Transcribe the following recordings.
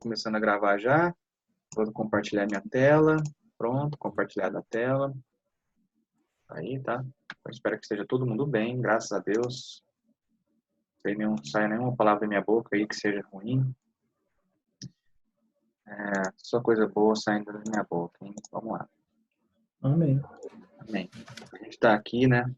Começando a gravar já. Vou compartilhar minha tela. Pronto, compartilhar a tela. Aí, tá? Eu espero que esteja todo mundo bem, graças a Deus. Não saia nenhuma palavra da minha boca aí que seja ruim. Só coisa boa saindo da minha boca, hein? Vamos lá. Amém. Amém. A gente tá aqui, né?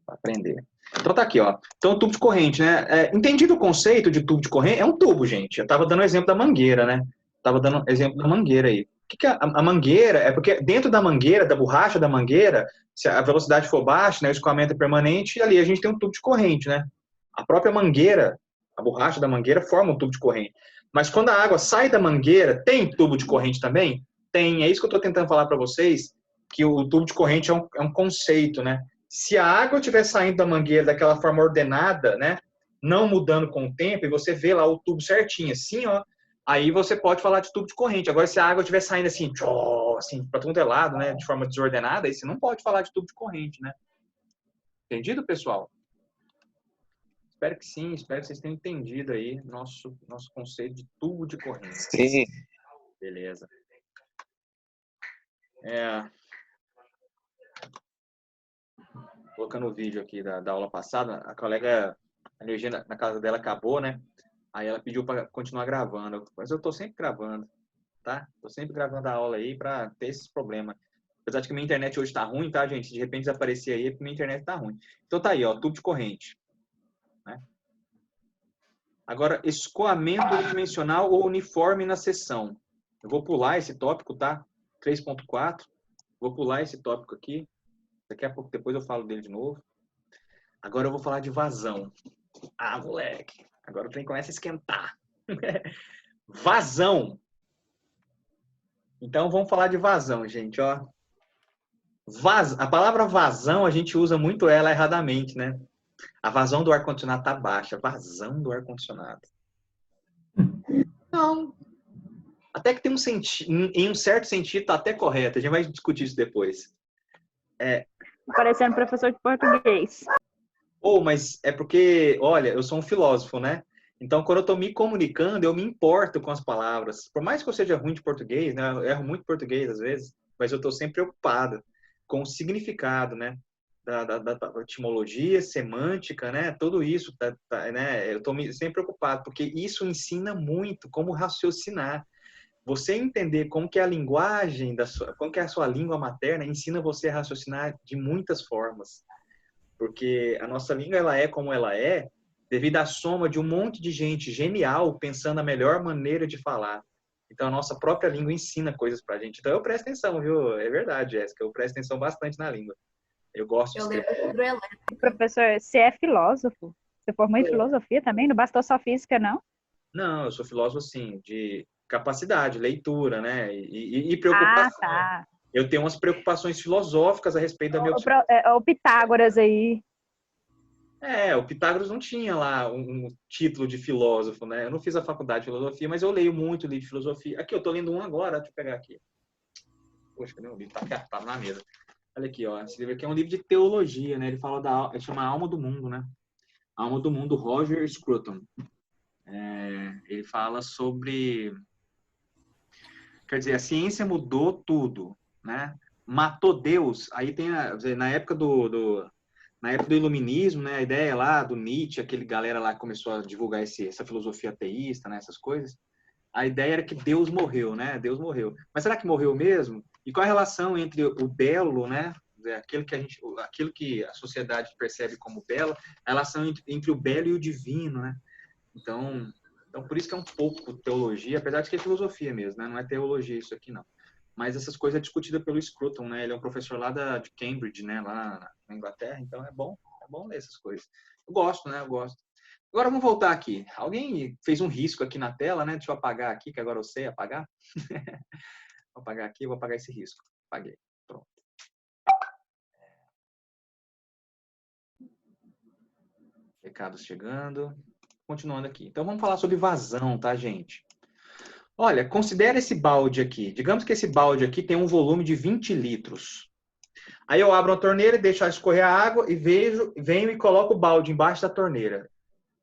Para aprender. Então tá aqui, ó. Então, tubo de corrente, né? Entendido o conceito de tubo de corrente? É um tubo, gente. Eu tava dando o exemplo da mangueira, né? Tava dando exemplo da mangueira aí. O que é a mangueira? É porque dentro da mangueira, da borracha da mangueira, se a velocidade for baixa, né, o escoamento é permanente, e ali a gente tem um tubo de corrente, né? A própria mangueira, a borracha da mangueira forma um tubo de corrente. Mas quando a água sai da mangueira, tem tubo de corrente também? Tem. É isso que eu estou tentando falar para vocês, que o tubo de corrente é um conceito, né? Se a água estiver saindo da mangueira daquela forma ordenada, né, não mudando com o tempo, e você vê lá o tubo certinho, assim, ó, aí você pode falar de tubo de corrente. Agora, se a água estiver saindo assim, assim, para todo lado, né, de forma desordenada, aí você não pode falar de tubo de corrente, né? Entendido, pessoal? Espero que sim, espero que vocês tenham entendido aí nosso conceito de tubo de corrente. Sim. Beleza. Colocando o vídeo aqui da aula passada, a colega, a energia na casa dela acabou, né? Aí ela pediu para continuar gravando. Mas eu tô sempre gravando, tá? Tô sempre gravando a aula aí para ter esses problemas. Apesar de que minha internet hoje tá ruim, tá, gente? De repente desaparecer aí, porque minha internet tá ruim. Então tá aí, ó, tubo de corrente. Né? Agora, escoamento unidimensional ou uniforme na seção. Eu vou pular esse tópico, tá? 3.4. Vou pular esse tópico aqui. Daqui a pouco, depois eu falo dele de novo. Agora eu vou falar de vazão. Ah, moleque. Agora o trem começa a esquentar. Vazão. Então, vamos falar de vazão, gente, ó. A palavra vazão, a gente usa muito ela erradamente, né? A vazão do ar-condicionado tá baixa. Vazão do ar-condicionado. Não. Até que tem um sentido, em um certo sentido, tá até correto. A gente vai discutir isso depois. Parecendo professor de português. Mas é porque, olha, eu sou um filósofo, né? Então, quando eu estou me comunicando, eu me importo com as palavras. Por mais que eu seja ruim de português, né? Eu erro muito português às vezes, mas eu estou sempre preocupado com o significado, né? Da etimologia, semântica, né? Tudo isso, né? Eu estou sempre preocupado, porque isso ensina muito como raciocinar. Você entender como que é a linguagem, como que é a sua língua materna, ensina você a raciocinar de muitas formas. Porque a nossa língua ela é como ela é devido à soma de um monte de gente genial pensando a melhor maneira de falar. Então, a nossa própria língua ensina coisas pra gente. Então, eu presto atenção, viu? É verdade, Jéssica. Eu presto atenção bastante na língua. Eu gosto de escrever. Professor, você é filósofo? Você formou em filosofia também? Não bastou só física, não? Não, eu sou filósofo, assim, de capacidade, leitura, né? E preocupação. Ah, tá. Eu tenho umas preocupações filosóficas a respeito da minha... O Pitágoras aí. O Pitágoras não tinha lá um título de filósofo, né? Eu não fiz a faculdade de filosofia, mas eu leio muito livro de filosofia. Aqui, eu tô lendo um agora, deixa eu pegar aqui. Poxa, cadê o livro? Tá na mesa. Olha aqui, ó. Esse livro aqui é um livro de teologia, né? Ele chama Alma do Mundo, né? Alma do Mundo, Roger Scruton. Ele fala sobre... Quer dizer, a ciência mudou tudo, né? Matou Deus. Aí tem, na época do iluminismo, né, a ideia lá do Nietzsche, aquele galera lá que começou a divulgar essa filosofia ateísta, né, essas coisas, a ideia era que Deus morreu, né, Deus morreu. Mas será que morreu mesmo? E qual a relação entre o belo, né, aquilo que a sociedade percebe como belo, a relação entre o belo e o divino, né? Então por isso que é um pouco teologia, apesar de que é filosofia mesmo, né, não é teologia isso aqui não. Mas essas coisas é discutida pelo Scruton, né? Ele é um professor lá de Cambridge, né? Lá na Inglaterra, então é bom ler essas coisas. Eu gosto, né? Eu gosto. Agora vamos voltar aqui. Alguém fez um risco aqui na tela, né? Deixa eu apagar aqui, que agora eu sei apagar. Vou apagar aqui, vou apagar esse risco. Apaguei. Pronto. Recados chegando. Continuando aqui. Então vamos falar sobre vazão, tá, gente? Olha, considere esse balde aqui. Digamos que esse balde aqui tem um volume de 20 litros. Aí eu abro a torneira e deixo ela escorrer a água e venho e coloco o balde embaixo da torneira.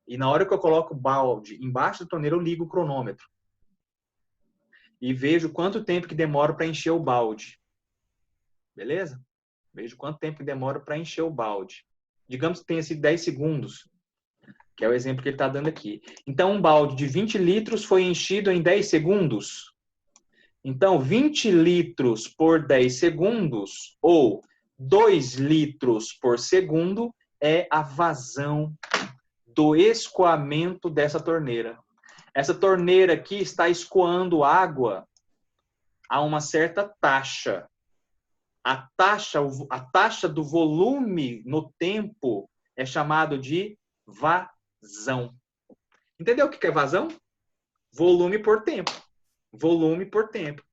E na hora que eu coloco o balde embaixo da torneira, eu ligo o cronômetro. e vejo quanto tempo que demora para encher o balde. Beleza? Vejo quanto tempo que demora para encher o balde. Digamos que tenha sido 10 segundos, que é o exemplo que ele está dando aqui. Então, um balde de 20 litros foi enchido em 10 segundos. Então, 20 litros por 10 segundos, ou 2 litros por segundo, é a vazão do escoamento dessa torneira. Essa torneira aqui está escoando água a uma certa taxa. A taxa do volume no tempo é chamado de vazão. Entendeu o que é vazão? Volume por tempo. Volume por tempo.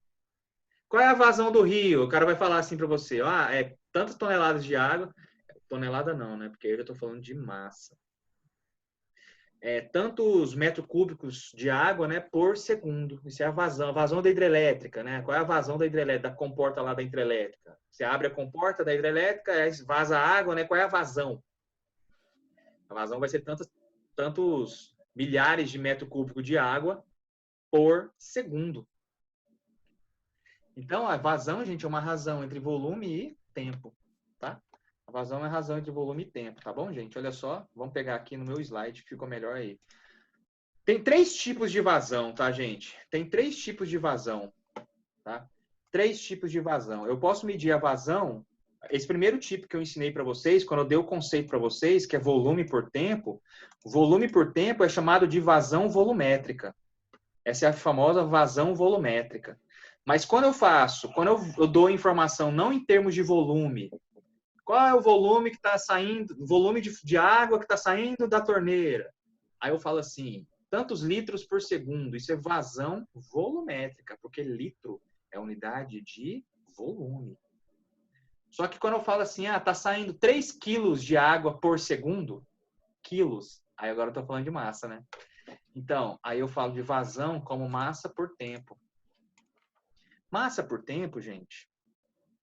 Qual é a vazão do rio? O cara vai falar assim para você, é tantas toneladas de água. Tonelada não, né? Porque aí eu já estou falando de massa. Tantos metros cúbicos de água, né, por segundo. Isso é a vazão da hidrelétrica, né? Qual é a vazão da hidrelétrica, da comporta lá da hidrelétrica? Você abre a comporta da hidrelétrica, vaza a água, né? Qual é a vazão? A vazão vai ser tantos milhares de metros cúbicos de água por segundo. Então, a vazão, gente, é uma razão entre volume e tempo, tá? A vazão é a razão entre volume e tempo, tá bom, gente? Olha só, vamos pegar aqui no meu slide, que ficou melhor aí. Tem 3 tipos de vazão, tá, gente? Tem 3 tipos de vazão, tá? 3 tipos de vazão. Eu posso medir a vazão, esse primeiro tipo que eu ensinei para vocês, quando eu dei o conceito para vocês, que é volume por tempo é chamado de vazão volumétrica. Essa é a famosa vazão volumétrica. Mas quando eu dou informação não em termos de volume, qual é o volume que está saindo, volume de água que está saindo da torneira? Aí eu falo assim, tantos litros por segundo. Isso é vazão volumétrica, porque litro é unidade de volume. Só que quando eu falo assim, tá saindo 3 quilos de água por segundo, quilos, aí agora eu estou falando de massa, né? Então, aí eu falo de vazão como massa por tempo. Massa por tempo, gente,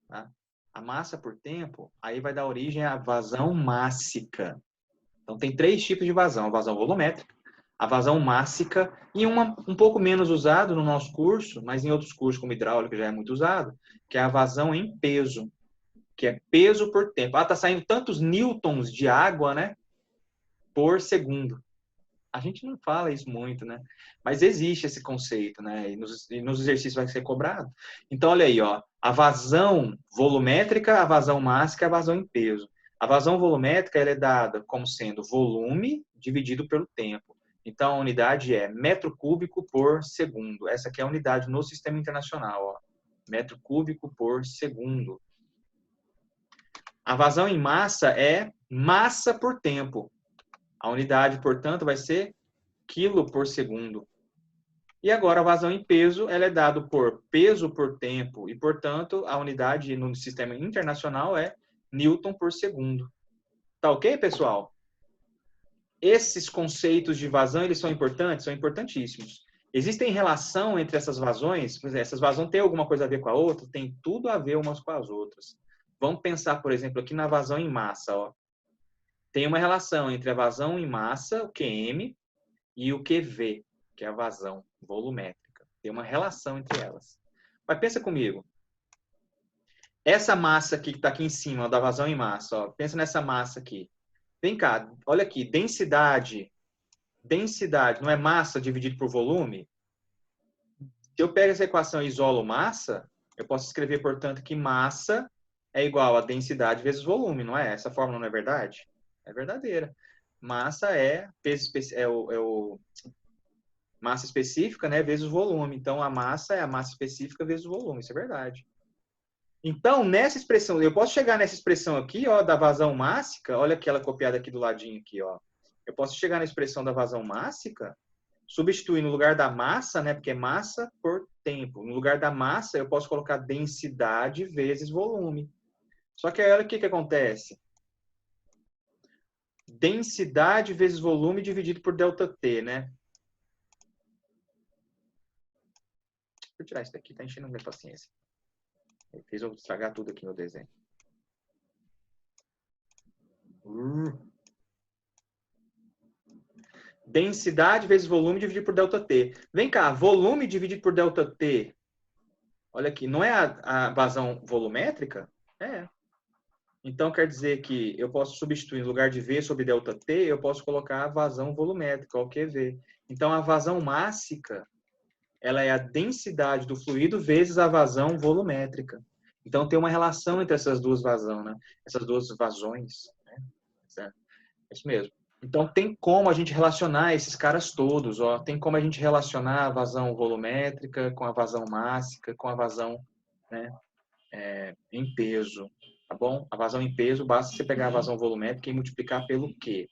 tá? A massa por tempo, aí vai dar origem à vazão mássica. Então, tem 3 tipos de vazão. A vazão volumétrica, a vazão mássica e um pouco menos usado no nosso curso, mas em outros cursos como hidráulica já é muito usado, que é a vazão em peso, que é peso por tempo. Tá saindo tantos newtons de água, né, por segundo. A gente não fala isso muito, né? Mas existe esse conceito, né? E nos exercícios vai ser cobrado. Então, olha aí, ó. A vazão volumétrica, a vazão mássica, a vazão em peso. A vazão volumétrica ela é dada como sendo volume dividido pelo tempo. Então, a unidade é metro cúbico por segundo. Essa aqui é a unidade no sistema internacional, ó. Metro cúbico por segundo. A vazão em massa é massa por tempo. A unidade, portanto, vai ser quilo por segundo. E agora a vazão em peso, ela é dado por peso por tempo e, portanto, a unidade no sistema internacional é newton por segundo. Tá ok, pessoal? Esses conceitos de vazão, eles são importantes? São importantíssimos. Existem relação entre essas vazões? Por exemplo, essas vazões têm alguma coisa a ver com a outra? Tem tudo a ver umas com as outras. Vamos pensar, por exemplo, aqui na vazão em massa, ó. Tem uma relação entre a vazão em massa, o QM, e o QV, que é a vazão volumétrica. Tem uma relação entre elas. Mas pensa comigo. Essa massa aqui que está aqui em cima, ó, da vazão em massa, ó, pensa nessa massa aqui. Vem cá, olha aqui, densidade. Densidade não é massa dividido por volume? Se eu pego essa equação e isolo massa, eu posso escrever, portanto, que massa é igual a densidade vezes volume, não é? Essa fórmula não é verdade? É verdadeira. Massa é peso massa específica, né, vezes volume. Então, a massa é a massa específica vezes o volume. Isso é verdade. Então, nessa expressão, eu posso chegar nessa expressão aqui, ó, da vazão mássica. Olha aquela copiada aqui do ladinho aqui, ó. Eu posso chegar na expressão da vazão mássica, substituir no lugar da massa, né, porque é massa por tempo. No lugar da massa, eu posso colocar densidade vezes volume. Só que aí, olha o que acontece. Densidade vezes volume dividido por ΔT, né? Vou tirar isso daqui, tá enchendo a minha paciência. Ele fez eu estragar tudo aqui no desenho. Densidade vezes volume dividido por ΔT. Vem cá, volume dividido por ΔT Olha aqui, não é a vazão volumétrica? É. Então, quer dizer que eu posso substituir, no lugar de V sobre ΔT, eu posso colocar a vazão volumétrica, o QV. Então, a vazão mássica, ela é a densidade do fluido vezes a vazão volumétrica. Então, tem uma relação entre essas duas vazões, né? Essas duas vazões, né? Certo? É isso mesmo. Então, tem como a gente relacionar esses caras todos, ó. Tem como a gente relacionar a vazão volumétrica com a vazão mássica, com a vazão, né, em peso, tá bom? A vazão em peso, basta você pegar a vazão volumétrica e multiplicar pelo quê?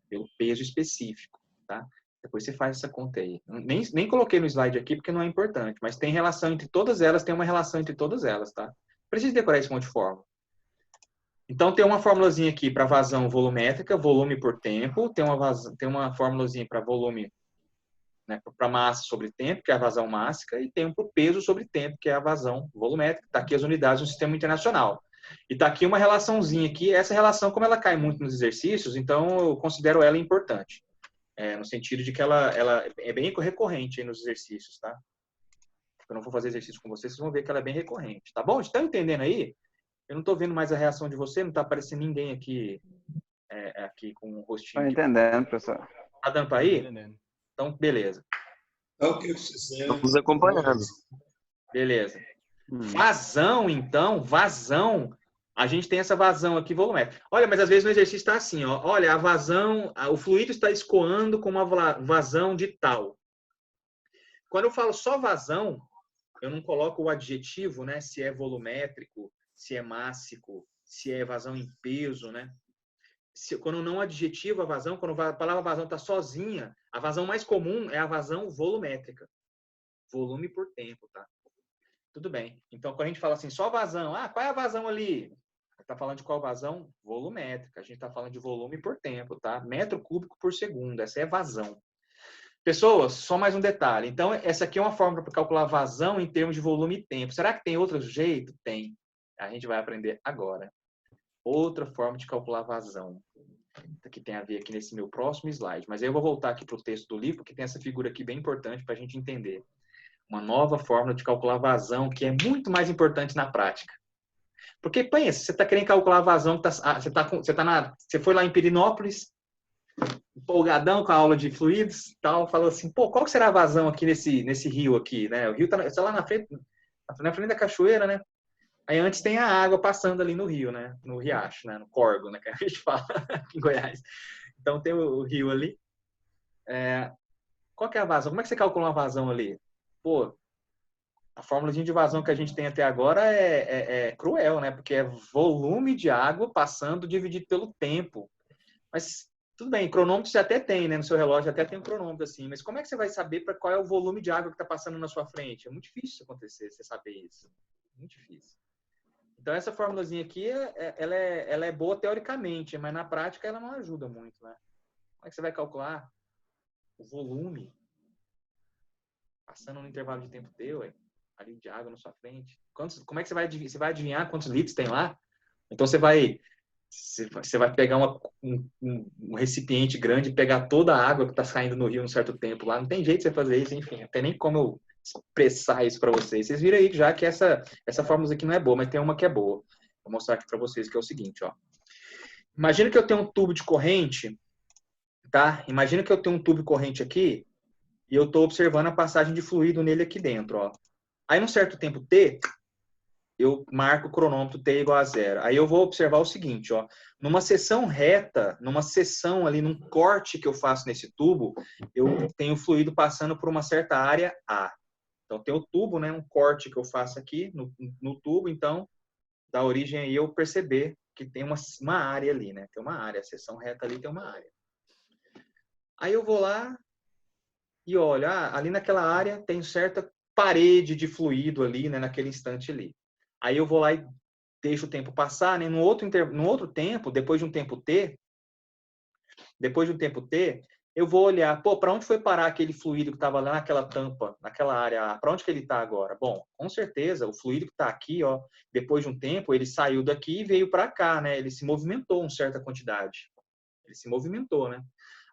Pelo peso específico, tá? Depois você faz essa conta aí. Nem coloquei no slide aqui porque não é importante, mas tem relação entre todas elas, tem uma relação entre todas elas, tá? Precisa decorar esse monte de fórmula. Então, tem uma formulazinha aqui para vazão volumétrica, volume por tempo. Tem uma formulazinha para volume, né, para massa sobre tempo, que é a vazão mássica. E tem um para o peso sobre tempo, que é a vazão volumétrica. Está aqui as unidades do sistema internacional. E está aqui uma relaçãozinha aqui. Essa relação, como ela cai muito nos exercícios, então eu considero ela importante. No sentido de que ela é bem recorrente aí nos exercícios, tá? Eu não vou fazer exercício com vocês, vocês vão ver que ela é bem recorrente. Tá bom? Estão entendendo aí? Eu não estou vendo mais a reação de você, não está aparecendo ninguém aqui, aqui com o rostinho. Estou entendendo, professor. Tá dando para ir? Então, beleza. Estamos acompanhando. Beleza. Vazão, então, a gente tem essa vazão aqui volumétrica. Olha, mas às vezes no exercício está assim, ó. Olha, a vazão, o fluido está escoando com uma vazão de tal. Quando eu falo só vazão, eu não coloco o adjetivo, né? Se é volumétrico, se é mássico, se é vazão em peso, né? Quando não adjetivo a vazão, quando a palavra vazão está sozinha, a vazão mais comum é a vazão volumétrica. Volume por tempo, tá? Tudo bem. Então, quando a gente fala assim, só vazão, qual é a vazão ali? Está falando de qual vazão? Volumétrica. A gente está falando de volume por tempo, tá? Metro cúbico por segundo. Essa é vazão. Pessoas, só mais um detalhe. Então, essa aqui é uma fórmula para calcular vazão em termos de volume e tempo. Será que tem outro jeito? Tem. A gente vai aprender agora. Outra forma de calcular vazão. Que tem a ver aqui nesse meu próximo slide. Mas aí eu vou voltar aqui para o texto do livro, porque tem essa figura aqui bem importante para a gente entender. Uma nova fórmula de calcular vazão, que é muito mais importante na prática. Porque, pensa, você está querendo calcular a vazão, você foi lá em Pirinópolis, empolgadão com a aula de fluidos, tal, falou assim, pô, qual que será a vazão aqui nesse rio aqui, né? O rio está lá na frente da cachoeira, né? Aí antes tem a água passando ali no rio, né? No riacho, né? No córrego, né? Que a gente fala aqui em Goiás. Então tem o rio ali. Qual que é a vazão? Como é que você calcula uma vazão ali? Pô, a fórmulazinha de vazão que a gente tem até agora é cruel, né? Porque é volume de água passando dividido pelo tempo. Mas tudo bem, cronômetro você até tem, né? No seu relógio até tem um cronômetro assim. Mas como é que você vai saber para qual é o volume de água que está passando na sua frente? É muito difícil isso acontecer, você saber isso. Muito difícil. Então essa formulazinha aqui, ela é boa teoricamente, mas na prática ela não ajuda muito, né? Como é que você vai calcular o volume passando no intervalo de tempo teu, ali de água na sua frente? Como é que você vai adivinhar quantos litros tem lá? Então você vai pegar um recipiente grande e pegar toda a água que está saindo no rio um certo tempo lá. Não tem jeito de você fazer isso, enfim. Não tem nem como eu expressar isso para vocês. Vocês viram aí já que essa fórmula aqui não é boa, mas tem uma que é boa. Vou mostrar aqui para vocês, que é o seguinte, ó. Imagina que eu tenho um tubo de corrente, tá? Imagina que eu tenho um tubo de corrente aqui e eu estou observando a passagem de fluido nele aqui dentro, ó. Aí, num certo tempo T, eu marco o cronômetro T igual a 0. Aí eu vou observar o seguinte, ó. Numa seção reta, numa seção ali, num corte que eu faço nesse tubo, eu tenho fluido passando por uma certa área A. Então, tem o tubo, né? Um corte que eu faço aqui no tubo, então, dá origem aí eu perceber que tem uma área ali, né? Tem uma área, a seção reta ali tem uma área. Aí eu vou lá e olho, ali naquela área tem certa parede de fluido ali, né? Naquele instante ali. Aí eu vou lá e deixo o tempo passar, né? No outro tempo, depois de um tempo T, eu vou olhar, pô, para onde foi parar aquele fluido que estava lá naquela tampa, naquela área? Para onde que ele está agora? Bom, com certeza, o fluido que está aqui, ó, depois de um tempo, ele saiu daqui e veio para cá, né? Ele se movimentou uma certa quantidade. Ele se movimentou, né?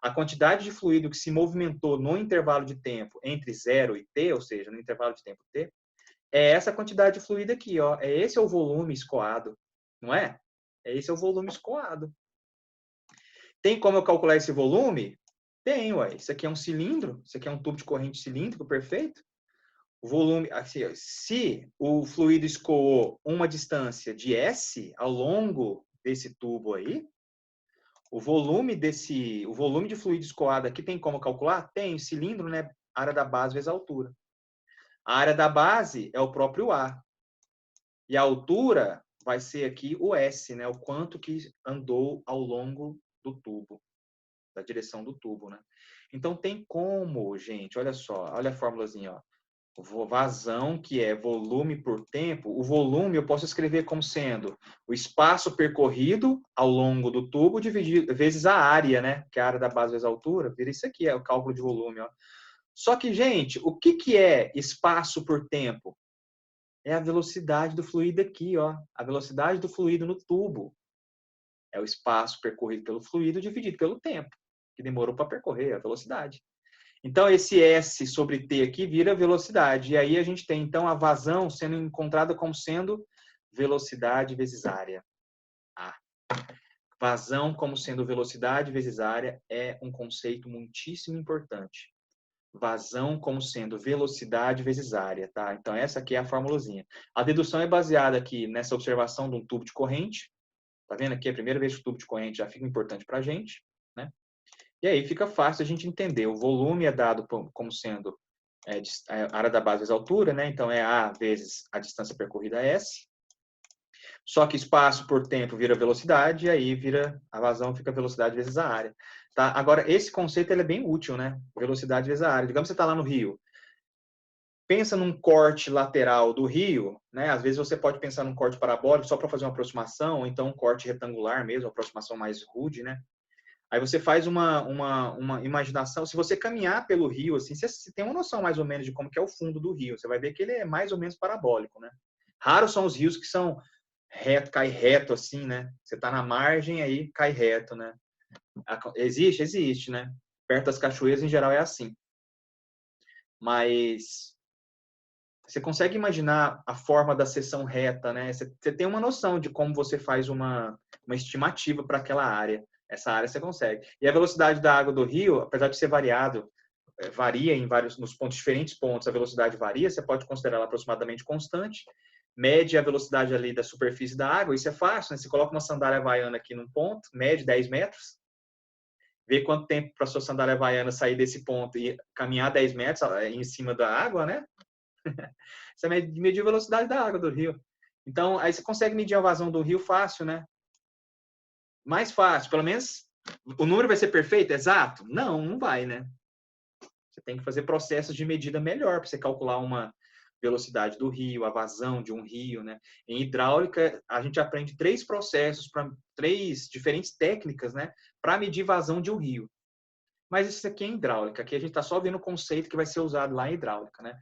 A quantidade de fluido que se movimentou no intervalo de tempo entre 0 e T, ou seja, no intervalo de tempo T, é essa quantidade de fluido aqui, ó. Esse é o volume escoado, não é? Esse é o volume escoado. Tem como eu calcular esse volume? Tem, ué. Isso aqui é um cilindro, isso aqui é um tubo de corrente cilíndrico, perfeito? O volume, assim, se o fluido escoou uma distância de S ao longo desse tubo aí, o volume de fluido escoado aqui tem como calcular? Tem, cilindro, né? Área da base vezes a altura. A área da base é o próprio A. E a altura vai ser aqui o S, né? O quanto que andou ao longo do tubo, da direção do tubo, né? Então tem como, gente, olha só, olha a formulazinha, ó. Vazão, que é volume por tempo, o volume eu posso escrever como sendo o espaço percorrido ao longo do tubo dividido vezes a área, né? Que é a área da base vezes a altura, vira isso aqui, é o cálculo de volume, ó. Só que, gente, o que que é espaço por tempo? É a velocidade do fluido aqui, ó. A velocidade do fluido no tubo. É o espaço percorrido pelo fluido dividido pelo tempo, que demorou para percorrer, a velocidade. Então, esse S sobre T aqui vira velocidade. E aí a gente tem, então, a vazão sendo encontrada como sendo velocidade vezes área. Vazão como sendo velocidade vezes área é um conceito muitíssimo importante. Vazão como sendo velocidade vezes área, tá? Então, essa aqui é a formulazinha. A dedução é baseada aqui nessa observação de um tubo de corrente. Tá vendo aqui? A primeira vez que o tubo de corrente já fica importante para a gente, né? E aí fica fácil a gente entender. O volume é dado como sendo a área da base vezes a altura, né? Então, é A vezes a distância percorrida S. Só que espaço por tempo vira velocidade, e aí a vazão fica velocidade vezes a área. Tá? Agora, esse conceito ele é bem útil, né? Velocidade vezes a área. Digamos que você está lá no rio. Pensa num corte lateral do rio, né? Às vezes você pode pensar num corte parabólico só para fazer uma aproximação, ou então um corte retangular mesmo, uma aproximação mais rude, né? Aí você faz uma imaginação. Se você caminhar pelo rio, assim, você tem uma noção mais ou menos de como que é o fundo do rio. Você vai ver que ele é mais ou menos parabólico, né? Raros são os rios que são reto, cai reto, assim, né? Você tá na margem, aí cai reto, né? Existe? Existe, né? Perto das cachoeiras, em geral, é assim. Mas você consegue imaginar a forma da seção reta, né? Você tem uma noção de como você faz uma estimativa para aquela área. Essa área você consegue. E a velocidade da água do rio, apesar de ser variado, varia em nos diferentes pontos, a velocidade varia, você pode considerar ela aproximadamente constante, mede a velocidade ali da superfície da água, isso é fácil, né? Você coloca uma sandália havaiana aqui num ponto, mede 10 metros, vê quanto tempo para a sua sandália havaiana sair desse ponto e caminhar 10 metros em cima da água, né? Você mede a velocidade da água do rio. Então, aí você consegue medir a vazão do rio fácil, né? Mais fácil, pelo menos o número vai ser perfeito, exato? Não, não vai, né? Você tem que fazer processos de medida melhor para você calcular uma velocidade do rio, a vazão de um rio, né? Em hidráulica, a gente aprende três diferentes técnicas, né? Para medir vazão de um rio. Mas isso aqui é hidráulica. Aqui a gente está só vendo o conceito que vai ser usado lá em hidráulica, né?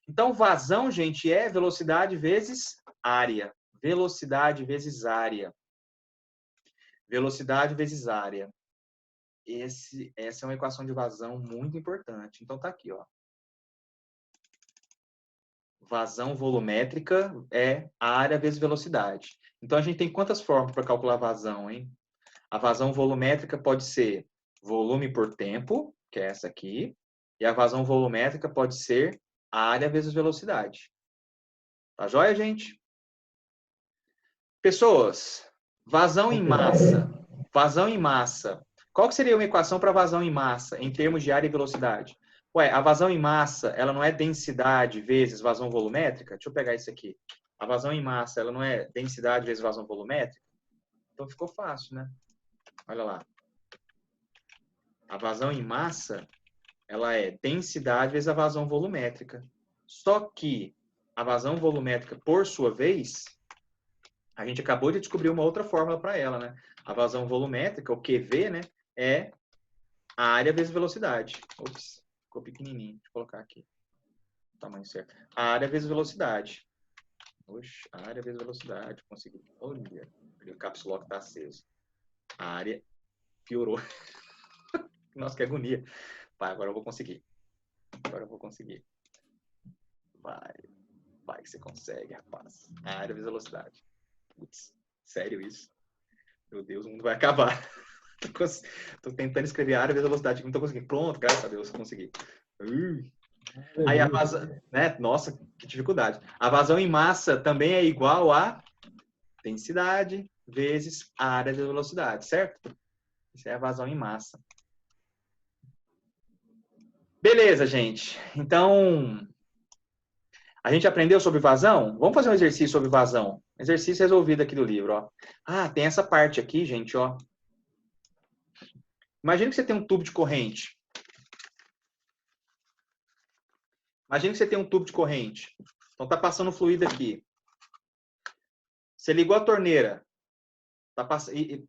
Então, vazão, gente, é velocidade vezes área. Velocidade vezes área. Velocidade vezes área. Essa é uma equação de vazão muito importante. Então, tá aqui, ó. Vazão volumétrica é área vezes velocidade. Então, a gente tem quantas formas para calcular vazão, hein? A vazão volumétrica pode ser volume por tempo, que é essa aqui, e a vazão volumétrica pode ser área vezes velocidade. Tá joia, gente? Pessoas, vazão em massa. Vazão em massa. Qual que seria uma equação para vazão em massa, em termos de área e velocidade? Ué, a vazão em massa, ela não é densidade vezes vazão volumétrica? Deixa eu pegar isso aqui. A vazão em massa, ela não é densidade vezes vazão volumétrica? Então ficou fácil, né? Olha lá. A vazão em massa, ela é densidade vezes a vazão volumétrica. Só que a vazão volumétrica, por sua vez, a gente acabou de descobrir uma outra fórmula para ela, né? A vazão volumétrica, o QV, né? É a área vezes velocidade. Ops, ficou pequenininho. Deixa eu colocar aqui. O tamanho certo. A área vezes velocidade. Oxe, a área vezes velocidade. Consegui. Olha, o caps lock tá aceso. A área piorou. Nossa, que agonia. Vai, agora eu vou conseguir. Agora eu vou conseguir. Vai. Vai que você consegue, rapaz. Área vezes velocidade. Putz, sério isso? Meu Deus, o mundo vai acabar. Tô tentando escrever área vezes velocidade, não tô conseguindo. Pronto, graças a Deus, consegui. Aí a vazão, né? Nossa, que dificuldade. A vazão em massa também é igual a densidade vezes a área vezes velocidade, certo? Isso é a vazão em massa. Beleza, gente. Então, a gente aprendeu sobre vazão? Vamos fazer um exercício sobre vazão. Exercício resolvido aqui do livro, ó. Ah, tem essa parte aqui, gente, ó. Imagina que você tem um tubo de corrente. Imagina que você tem um tubo de corrente. Então tá passando fluido aqui. Você ligou a torneira. Tá passando,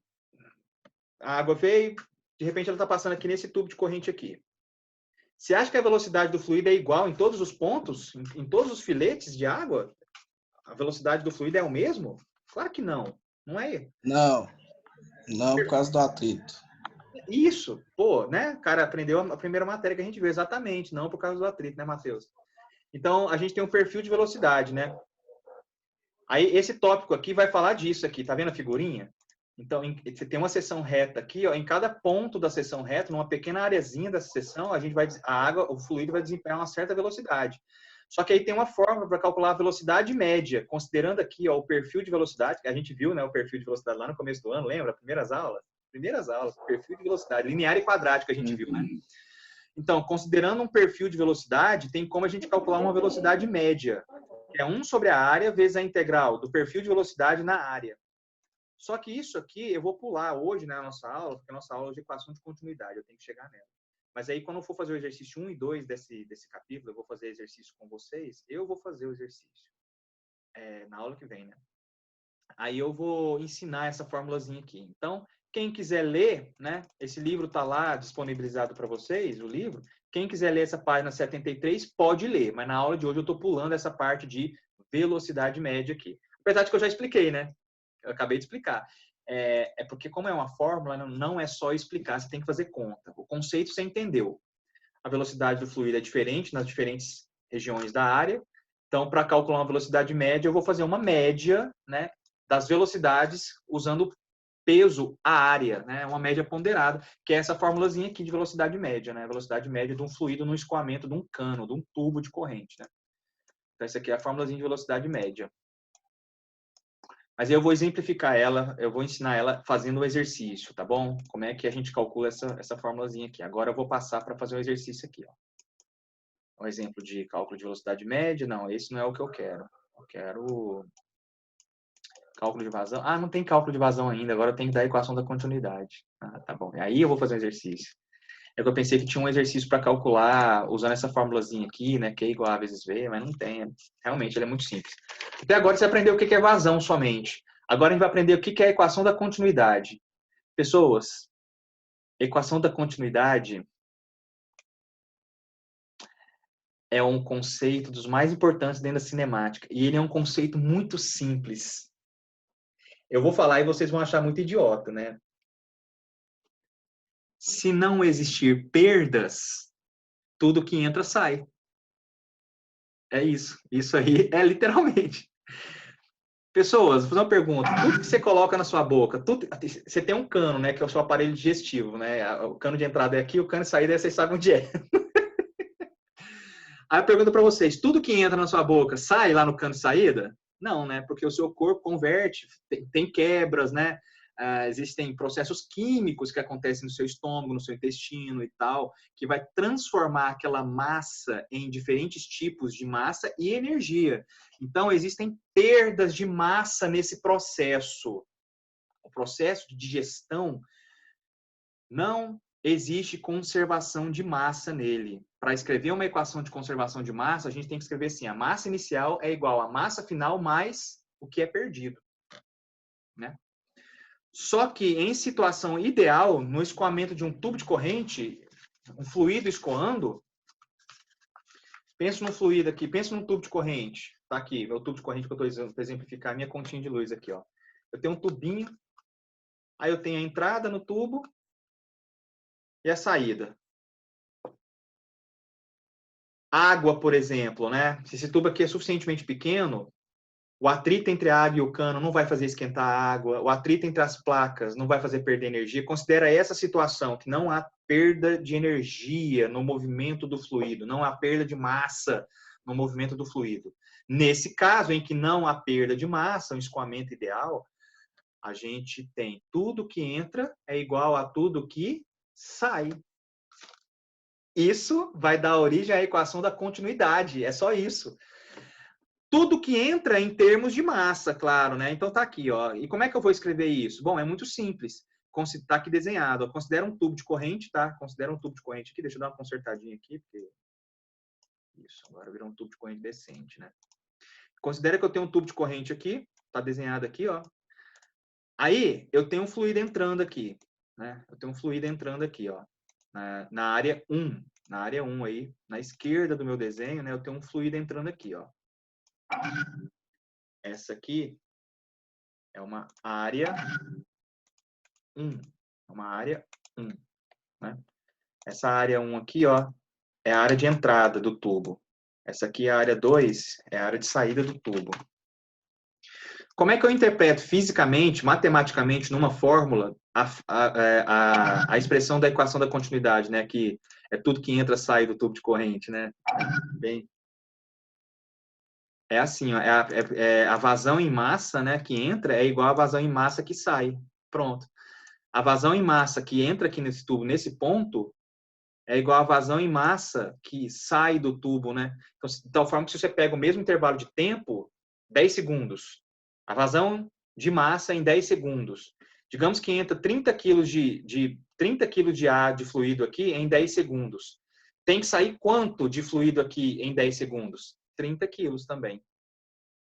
a água veio, de repente ela tá passando aqui nesse tubo de corrente aqui. Você acha que a velocidade do fluido é igual em todos os pontos, em todos os filetes de água? A velocidade do fluido é o mesmo? Claro que não. Não é? Não, não por causa do atrito. Isso, pô, né? O cara aprendeu a primeira matéria que a gente viu, exatamente, não por causa do atrito, né, Matheus? Então, a gente tem um perfil de velocidade, né? Aí, esse tópico aqui vai falar disso aqui, tá vendo a figurinha? Então, você tem uma seção reta aqui, ó, em cada ponto da seção reta, numa pequena areazinha dessa seção, a água, o fluido vai desempenhar uma certa velocidade. Só que aí tem uma forma para calcular a velocidade média, considerando aqui, ó, o perfil de velocidade, que a gente viu, né, o perfil de velocidade lá no começo do ano, lembra? Primeiras aulas, perfil de velocidade, linear e quadrático a gente viu, né? Então, considerando um perfil de velocidade, tem como a gente calcular uma velocidade média, que é 1 sobre a área vezes a integral do perfil de velocidade na área. Só que isso aqui eu vou pular hoje na nossa aula, porque a nossa aula é de equação de continuidade, eu tenho que chegar nela. Mas aí, quando eu for fazer o exercício 1 e 2 desse capítulo, eu vou fazer exercício com vocês, eu vou fazer o exercício na aula que vem, né? Aí eu vou ensinar essa formulazinha aqui. Então, quem quiser ler, né? Esse livro está lá disponibilizado para vocês, o livro. Quem quiser ler essa página 73, pode ler. Mas na aula de hoje eu estou pulando essa parte de velocidade média aqui. Apesar de que eu já expliquei, né? Eu acabei de explicar. É porque como é uma fórmula, não é só explicar, você tem que fazer conta. O conceito você entendeu. A velocidade do fluido é diferente nas diferentes regiões da área. Então, para calcular uma velocidade média, eu vou fazer uma média, né, das velocidades usando peso a área, né, uma média ponderada, que é essa formulazinha aqui de velocidade média, né, velocidade média de um fluido no escoamento de um cano, de um tubo de corrente, né. Então, essa aqui é a formulazinha de velocidade média. Mas eu vou exemplificar ela, eu vou ensinar ela fazendo o exercício, tá bom? Como é que a gente calcula essa formulazinha aqui. Agora eu vou passar para fazer um exercício aqui, ó. Um exemplo de cálculo de velocidade média. Não, esse não é o que eu quero. Eu quero cálculo de vazão. Ah, não tem cálculo de vazão ainda, agora eu tenho que dar a equação da continuidade. Ah, tá bom. Aí eu vou fazer um exercício. É que eu pensei que tinha um exercício para calcular usando essa formulazinha aqui, né? Q igual a vezes V, mas não tem. Realmente, ele é muito simples. Até agora você aprendeu o que é vazão somente. Agora a gente vai aprender o que é a equação da continuidade. Pessoas, equação da continuidade é um conceito dos mais importantes dentro da cinemática. E ele é um conceito muito simples. Eu vou falar e vocês vão achar muito idiota, né? Se não existir perdas, tudo que entra sai. É isso. Isso aí é literalmente. Pessoas, vou fazer uma pergunta. Tudo que você coloca na sua boca, você tem um cano, né? Que é o seu aparelho digestivo, né? O cano de entrada é aqui, o cano de saída vocês sabem onde é. Aí eu pergunto para vocês, tudo que entra na sua boca sai lá no cano de saída? Não, né? Porque o seu corpo converte, tem quebras, né? Existem processos químicos que acontecem no seu estômago, no seu intestino e tal, que vai transformar aquela massa em diferentes tipos de massa e energia. Então, existem perdas de massa nesse processo. O processo de digestão não existe conservação de massa nele. Para escrever uma equação de conservação de massa, a gente tem que escrever assim, a massa inicial é igual à massa final mais o que é perdido, né? Só que em situação ideal, no escoamento de um tubo de corrente, um fluido escoando, pensa num fluido aqui, pensa num tubo de corrente. Tá aqui, meu tubo de corrente que eu estou usando para exemplificar a minha continha de luz aqui, ó. Eu tenho um tubinho, aí eu tenho a entrada no tubo e a saída. Água, por exemplo, né? Se esse tubo aqui é suficientemente pequeno, o atrito entre a água e o cano não vai fazer esquentar a água, o atrito entre as placas não vai fazer perder energia. Considera essa situação, que não há perda de energia no movimento do fluido, não há perda de massa no movimento do fluido. Nesse caso, em que não há perda de massa, um escoamento ideal, a gente tem tudo que entra é igual a tudo que sai. Isso vai dar origem à equação da continuidade, é só isso. Tudo que entra em termos de massa, claro, né? Então tá aqui, ó. E como é que eu vou escrever isso? Bom, é muito simples. Tá aqui desenhado. Considera um tubo de corrente, tá? Considera um tubo de corrente aqui. Deixa eu dar uma consertadinha aqui, porque... Isso, agora virou um tubo de corrente decente, né? Considera que eu tenho um tubo de corrente aqui. Tá desenhado aqui, ó. Aí, eu tenho um fluido entrando aqui, né? Eu tenho um fluido entrando aqui, ó. Na área 1. Na área 1 aí, na esquerda do meu desenho, né? Eu tenho um fluido entrando aqui, ó. Essa aqui é uma área 1. É uma área 1. Né? Essa área 1 aqui, ó, é a área de entrada do tubo. Essa aqui é a área 2, é a área de saída do tubo. Como é que eu interpreto fisicamente, matematicamente, numa fórmula, a expressão da equação da continuidade, né? Que é tudo que entra, sai do tubo de corrente, né? Bem, é assim, ó, a vazão em massa, né, que entra é igual a vazão em massa que sai. Pronto. A vazão em massa que entra aqui nesse tubo, nesse ponto, é igual a vazão em massa que sai do tubo, né? Então, de tal forma que se você pega o mesmo intervalo de tempo, 10 segundos. A vazão de massa em 10 segundos. Digamos que entra 30 quilos de 30 quilos de ar de fluido aqui em 10 segundos. Tem que sair quanto de fluido aqui em 10 segundos? 30 quilos também.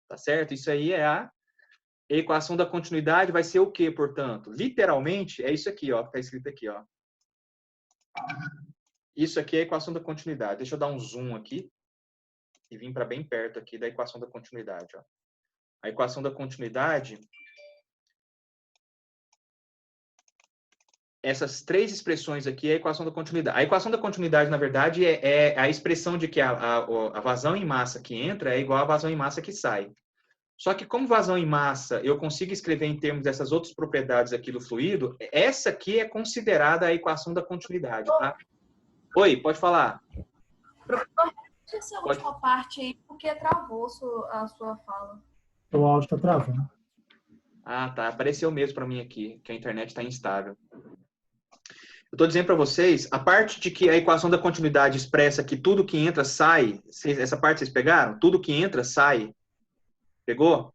Tá certo? Isso aí é a equação da continuidade. Vai ser o quê, portanto? Literalmente, é isso aqui, ó, que tá escrito aqui, ó. Isso aqui é a equação da continuidade. Deixa eu dar um zoom aqui e vir para bem perto aqui da equação da continuidade. Ó. A equação da continuidade, essas três expressões aqui é a equação da continuidade. A equação da continuidade, na verdade, é a expressão de que a vazão em massa que entra é igual à vazão em massa que sai. Só que como vazão em massa eu consigo escrever em termos dessas outras propriedades aqui do fluido, essa aqui é considerada a equação da continuidade, tá? Oi, pode falar. Essa última parte aí, porque travou a sua fala. O áudio está travando. Ah, tá. Apareceu mesmo para mim aqui, que a internet está instável. Eu estou dizendo para vocês, a parte de que a equação da continuidade expressa que tudo que entra sai, essa parte vocês pegaram? Tudo que entra sai. Pegou?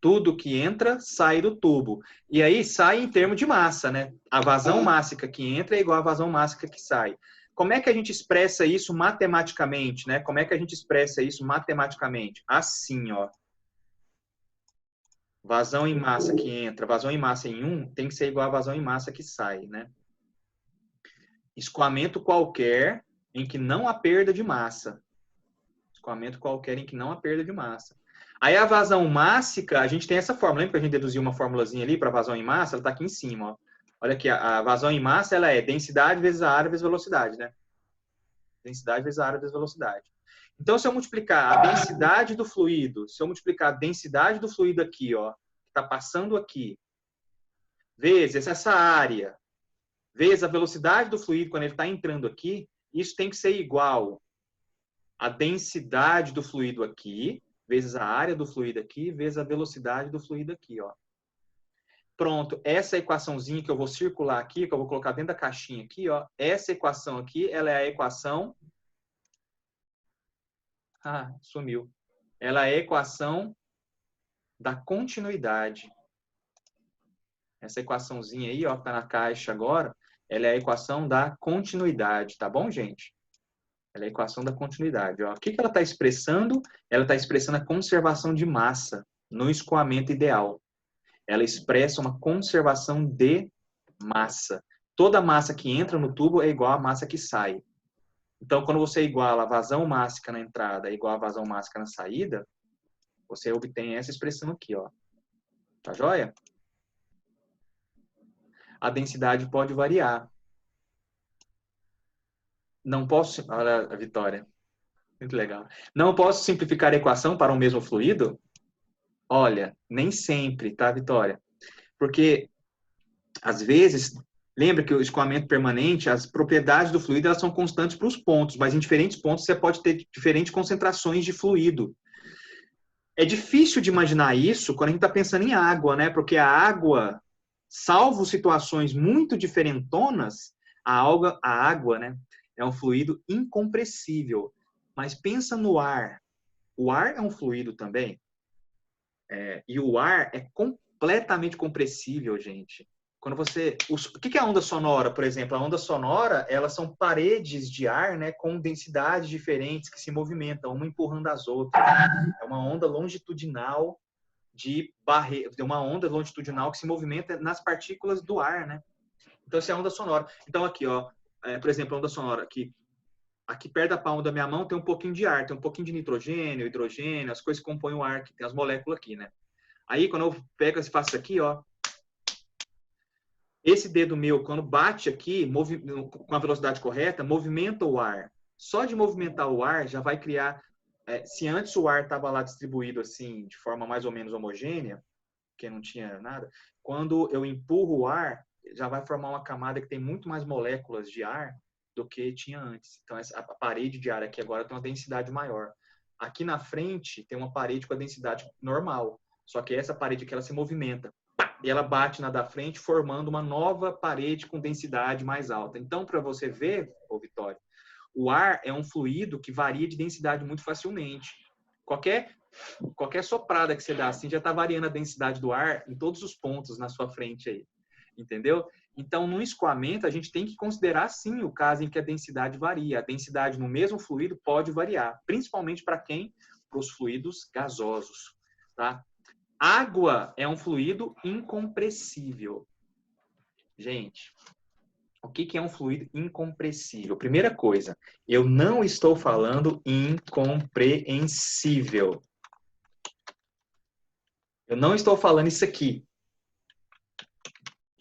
Tudo que entra sai do tubo. E aí sai em termos de massa, né? A vazão mássica que entra é igual à vazão mássica que sai. Como é que a gente expressa isso matematicamente, né? Como é que a gente expressa isso matematicamente? Assim, ó. Vazão em massa que entra, vazão em massa em 1 tem que ser igual a vazão em massa que sai, né? Escoamento qualquer em que não há perda de massa. Escoamento qualquer em que não há perda de massa. Aí a vazão mássica, a gente tem essa fórmula. Lembra que a gente deduziu uma formulazinha ali para vazão em massa? Ela está aqui em cima, ó. Olha aqui, a vazão em massa, ela é densidade vezes a área vezes velocidade, né? Densidade vezes a área vezes velocidade. Então, se eu multiplicar a densidade do fluido, se eu multiplicar a densidade do fluido aqui, ó, que está passando aqui, vezes essa área, vezes a velocidade do fluido quando ele está entrando aqui, isso tem que ser igual à densidade do fluido aqui, vezes a área do fluido aqui, vezes a velocidade do fluido aqui, ó. Pronto, essa equaçãozinha que eu vou circular aqui, que eu vou colocar dentro da caixinha aqui, ó, essa equação aqui, ela é a equação... Ah, sumiu. Ela é a equação da continuidade. Essa equaçãozinha aí, ó, que tá na caixa agora, ela é a equação da continuidade, tá bom, gente? Ela é a equação da continuidade, ó. O que ela está expressando? Ela está expressando a conservação de massa no escoamento ideal. Ela expressa uma conservação de massa. Toda massa que entra no tubo é igual à massa que sai. Então, quando você iguala a vazão mássica na entrada igual a vazão mássica na saída, você obtém essa expressão aqui, ó. Tá joia? A densidade pode variar. Não posso... Olha a Vitória. Muito legal. Não posso simplificar a equação para um mesmo fluido? Olha, nem sempre, tá, Vitória? Porque, às vezes, lembra que o escoamento permanente, as propriedades do fluido elas são constantes para os pontos, mas em diferentes pontos você pode ter diferentes concentrações de fluido. É difícil de imaginar isso quando a gente está pensando em água, né? Porque a água, salvo situações muito diferentonas, a água, né, é um fluido incompressível. Mas pensa no ar. O ar é um fluido também. E o ar é completamente compressível, gente. Quando você... O que é a onda sonora, por exemplo? A onda sonora, elas são paredes de ar, né, com densidades diferentes que se movimentam, uma empurrando as outras. É uma onda longitudinal uma onda longitudinal que se movimenta nas partículas do ar, né? Então, essa é a onda sonora. Então, aqui, ó, por exemplo, a onda sonora aqui perto da palma da minha mão tem um pouquinho de ar, tem um pouquinho de nitrogênio, hidrogênio, as coisas que compõem o ar, que tem as moléculas aqui, né? Aí, quando eu pego e faço isso aqui, ó, esse dedo meu, quando bate aqui, com a velocidade correta, movimenta o ar. Só de movimentar o ar já vai criar... se antes o ar estava lá distribuído assim, de forma mais ou menos homogênea, que não tinha nada, quando eu empurro o ar, já vai formar uma camada que tem muito mais moléculas de ar do que tinha antes. Então, a parede de ar aqui agora tem uma densidade maior. Aqui na frente tem uma parede com a densidade normal, só que essa parede aqui ela se movimenta. E ela bate na da frente, formando uma nova parede com densidade mais alta. Então, para você ver, ô Vitória, o ar é um fluido que varia de densidade muito facilmente. Qualquer soprada que você dá assim já está variando a densidade do ar em todos os pontos na sua frente aí. Entendeu? Então, no escoamento, a gente tem que considerar, sim, o caso em que a densidade varia. A densidade no mesmo fluido pode variar, principalmente para quem? Para os fluidos gasosos. Tá? Água é um fluido incompressível. Gente, o que é um fluido incompressível? Primeira coisa, eu não estou falando incompreensível. Eu não estou falando isso aqui.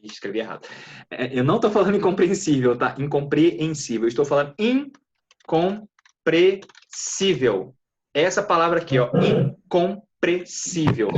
Escrevi errado. Eu não estou falando incompreensível, tá? Incompreensível. Eu estou falando incompressível. Essa palavra aqui, ó. Incompressível.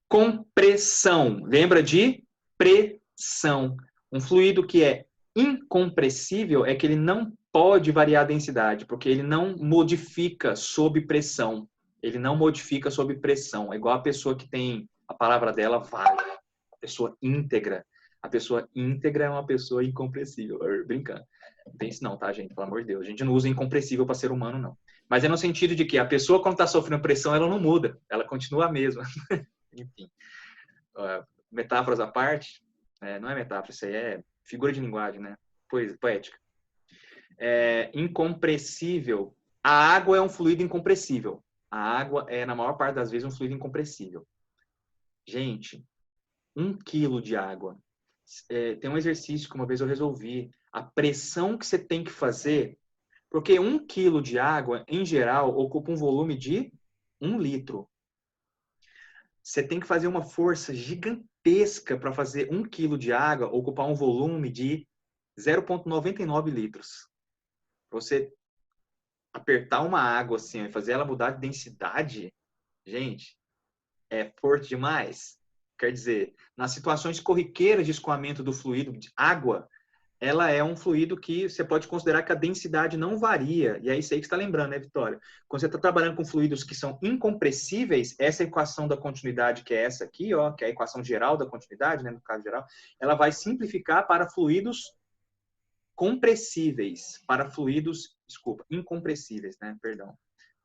Compressão. Lembra de pressão. Um fluido que é incompressível é que ele não pode variar a densidade, porque ele não modifica sob pressão. Ele não modifica sob pressão. É igual a pessoa que tem a palavra dela vale. A pessoa íntegra. A pessoa íntegra é uma pessoa incompressível. Brincando. Não tem isso não, tá, gente? Pelo amor de Deus. A gente não usa incompressível para ser humano, não. Mas é no sentido de que a pessoa, quando está sofrendo pressão, ela não muda. Ela continua a mesma. Enfim. Metáforas à parte. Não é metáfora, isso aí é figura de linguagem, né? Poética. Incompressível. A água é um fluido incompressível. A água é, na maior parte das vezes, um fluido incompressível. Gente, 1 quilo de água. Tem um exercício que uma vez eu resolvi. A pressão que você tem que fazer, porque 1 quilo de água, em geral, ocupa um volume de 1 litro. Você tem que fazer uma força gigantesca para fazer 1 quilo de água ocupar um volume de 0,99 litros. Você apertar uma água assim e fazer ela mudar de densidade, gente, é forte demais. Quer dizer, nas situações corriqueiras de escoamento do fluido de água, ela é um fluido que você pode considerar que a densidade não varia. E é isso aí que você está lembrando, né, Vitória? Quando você está trabalhando com fluidos que são incompressíveis, essa equação da continuidade, que é essa aqui, ó, que é a equação geral da continuidade, né, no caso geral, ela vai simplificar para fluidos compressíveis, para fluidos, desculpa, incompressíveis, né, perdão.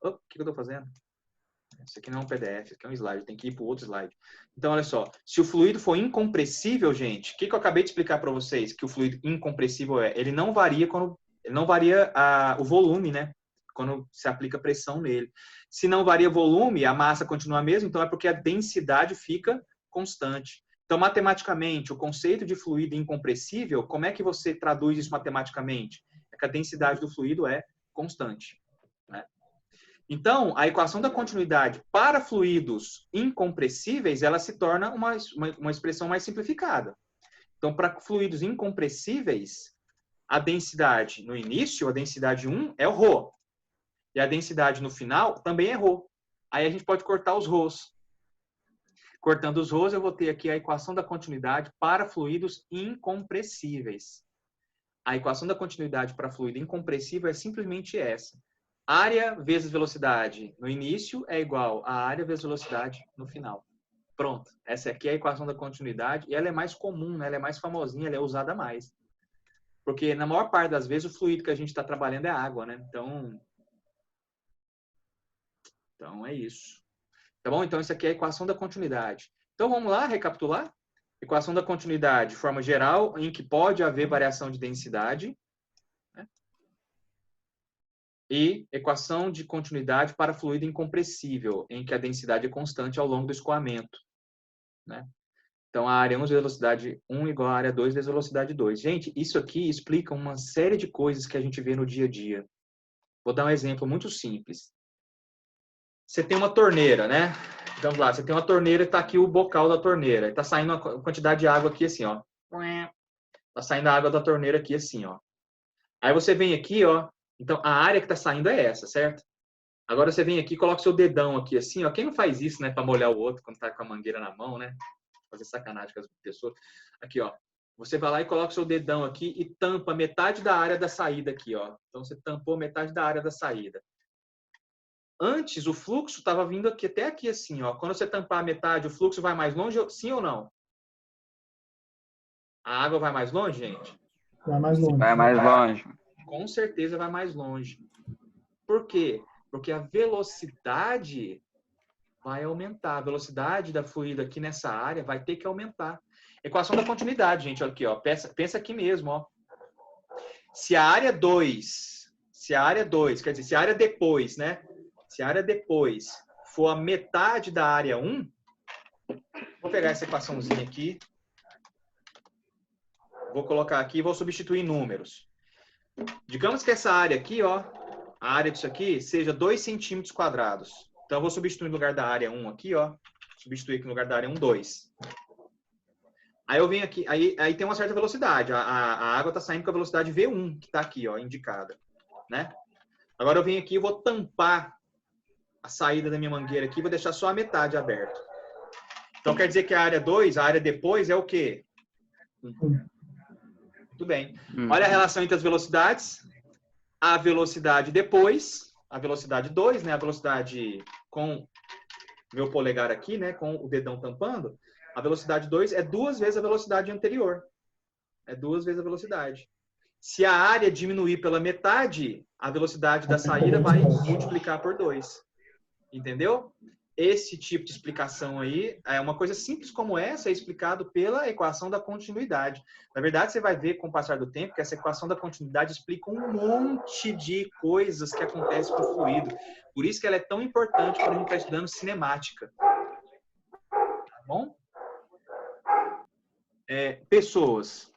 O que eu estou fazendo? Isso aqui não é um PDF, isso aqui é um slide, tem que ir para o outro slide. Então, olha só, se o fluido for incompressível, gente, o que eu acabei de explicar para vocês que o fluido incompressível ele não varia o volume, né? Quando se aplica pressão nele. Se não varia volume, a massa continua a mesma, então é porque a densidade fica constante. Então, matematicamente, o conceito de fluido incompressível, como é que você traduz isso matematicamente? É que a densidade do fluido é constante, né? Então, a equação da continuidade para fluidos incompressíveis, ela se torna uma expressão mais simplificada. Então, para fluidos incompressíveis, a densidade no início, a densidade 1 é o ρ. e a densidade no final também é ρ. Aí a gente pode cortar os ρs. Cortando os ρs, eu vou ter aqui a equação da continuidade para fluidos incompressíveis. A equação da continuidade para fluido incompressível é simplesmente essa. Área vezes velocidade no início é igual a área vezes velocidade no final. Pronto. Essa aqui é a equação da continuidade e ela é mais comum, né? Ela é mais famosinha, ela é usada mais. Porque na maior parte das vezes o fluido que a gente está trabalhando é água, né? Então é isso. Tá bom? Então isso aqui é a equação da continuidade. Então vamos lá recapitular? Equação da continuidade de forma geral, em que pode haver variação de densidade. Né? E equação de continuidade para fluido incompressível, em que a densidade é constante ao longo do escoamento. Né? Então, a área 1 vezes velocidade 1 igual a área 2 vezes velocidade 2. Gente, isso aqui explica uma série de coisas que a gente vê no dia a dia. Vou dar um exemplo muito simples. Você tem uma torneira, né? Vamos lá, você tem uma torneira e está aqui o bocal da torneira. Está saindo uma quantidade de água aqui assim, ó. Está saindo a água da torneira aqui assim, ó. Aí você vem aqui, ó. Então, a área que está saindo é essa, certo? Agora você vem aqui e coloca o seu dedão aqui assim, ó. Quem não faz isso, né? Para molhar o outro quando está com a mangueira na mão, né? Fazer sacanagem com as pessoas. Aqui, ó. Você vai lá e coloca o seu dedão aqui e tampa metade da área da saída aqui, ó. Então, você tampou metade da área da saída. Antes, o fluxo estava vindo aqui, até aqui assim, ó. Quando você tampar a metade, o fluxo vai mais longe, sim ou não? A água vai mais longe, gente? Vai mais longe. Vai mais longe. Com certeza vai mais longe. Por quê? Porque a velocidade vai aumentar. A velocidade da fluido aqui nessa área vai ter que aumentar. Equação da continuidade, gente, olha aqui, ó. Pensa aqui mesmo, ó. Se a área 2, quer dizer, se a área depois, né? Se a área depois for a metade da área 1, vou pegar essa equaçãozinha aqui, vou colocar aqui e vou substituir em números. Digamos que essa área aqui, ó, a área disso aqui, seja 2 centímetros quadrados. Então, eu vou substituir no lugar da área 1 aqui, ó. Substituir aqui no lugar da área 1, 2. Aí eu venho aqui, aí tem uma certa velocidade. A água está saindo com a velocidade V1, que está aqui, ó, indicada. Né? Agora eu venho aqui e vou tampar a saída da minha mangueira aqui, vou deixar só a metade aberta. Então, quer dizer que a área 2, a área depois, é o quê? Muito bem. Olha a relação entre as velocidades. A velocidade depois, a velocidade 2, né? A velocidade com meu polegar aqui, né? Com o dedão tampando. A velocidade 2 é 2 vezes a velocidade anterior. É 2 vezes a velocidade. Se a área diminuir pela metade, a velocidade da saída vai multiplicar por 2. Entendeu? Esse tipo de explicação aí, é uma coisa simples como essa, é explicado pela equação da continuidade. Na verdade, você vai ver com o passar do tempo que essa equação da continuidade explica um monte de coisas que acontecem com o fluido. Por isso que ela é tão importante quando a gente está estudando cinemática. Tá bom? Pessoas.